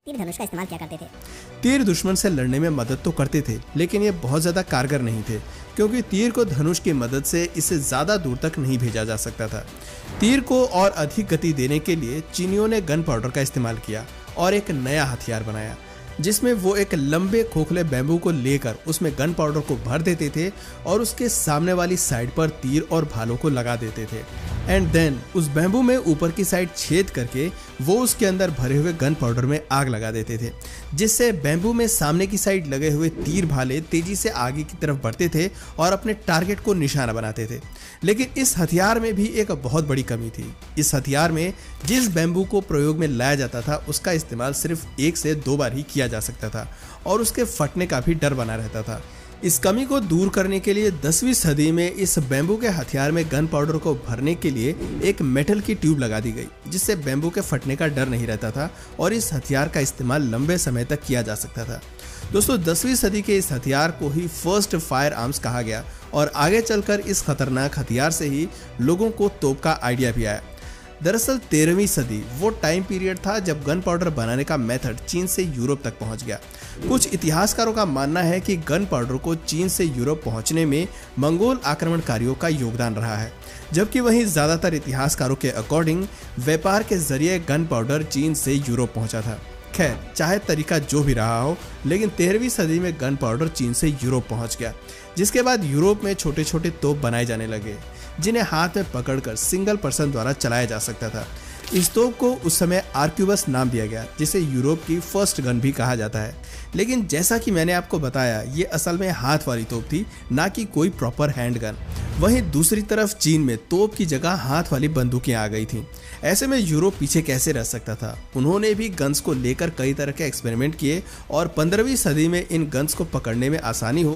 तीर धनुष का इस्तेमाल किया करते थे। तीर दुश्मन से लड़ने में मदद तो करते थे, लेकिन ये बहुत ज्यादा कारगर नहीं थे, क्योंकि तीर को धनुष की मदद से इसे ज्यादा दूर तक नहीं भेजा जा सकता था। तीर को और अधिक गति देने के लिए चीनियों ने गन पाउडर का इस्तेमाल किया और एक नया हथियार बनाया, जिसमें वो एक लंबे खोखले बैम्बू को लेकर उसमें गन पाउडर को भर देते थे और उसके सामने वाली साइड पर तीर और भालों को लगा देते थे। एंड देन उस बैम्बू में ऊपर की साइड छेद करके वो उसके अंदर भरे हुए गन पाउडर में आग लगा देते थे, जिससे बैम्बू में सामने की साइड लगे हुए तीर भाले तेजी से आगे की तरफ बढ़ते थे और अपने टारगेट को निशाना बनाते थे। लेकिन इस हथियार में भी एक बहुत बड़ी कमी थी। इस हथियार में जिस बैम्बू को प्रयोग में लाया जाता था उसका इस्तेमाल सिर्फ 1 से 2 बार ही किया जा सकता था और उसके फटने का भी डर बना रहता था। इस कमी को दूर करने के लिए 10वीं सदी में इस बैम्बू के हथियार में गन पाउडर को भरने के लिए एक मेटल की ट्यूब लगा दी गई, जिससे बैम्बू के फटने का डर नहीं रहता था और इस हथियार का इस्तेमाल लंबे समय तक किया जा सकता था। दोस्तों, 10वीं सदी के इस हथियार को ही फर्स्ट फायर आर्म्स कहा गया और आगे चलकर इस खतरनाक हथियार से ही लोगों को तोप का आइडिया भी आया। दरअसल 13वीं सदी वो टाइम पीरियड था जब गन पाउडर बनाने का मेथड चीन से यूरोप तक पहुंच गया। कुछ इतिहासकारों का मानना है कि गन पाउडर को चीन से यूरोप पहुंचने में मंगोल आक्रमणकारियों का योगदान रहा है, जबकि वहीं ज्यादातर इतिहासकारों के अकॉर्डिंग व्यापार के जरिए गन पाउडर चीन से यूरोप पहुंचा था। खैर, चाहे तरीका जो भी रहा हो, लेकिन 13वीं सदी में गन पाउडर चीन से यूरोप पहुंच गया, जिसके बाद यूरोप में छोटे छोटे तोप बनाए जाने लगे, जिन्हें हाथ में पकड़कर सिंगल पर्सन द्वारा चलाया जा सकता था। इस तोप को उस समय आर्क्यूबस नाम दिया गया, जिसे यूरोप की फर्स्ट गन भी कहा जाता है। लेकिन जैसा कि मैंने आपको बताया, ये असल में हाथ वाली तोप थी, ना कि कोई प्रॉपर हैंड गन। वहीं दूसरी तरफ चीन में तोप की जगह हाथ वाली बंदूकें आ गई थीं। ऐसे में यूरोप पीछे कैसे रह सकता था। उन्होंने भी गन्स को लेकर कई तरह के एक्सपेरिमेंट किए और 15वीं सदी में इन गन्स को पकड़ने में आसानी हो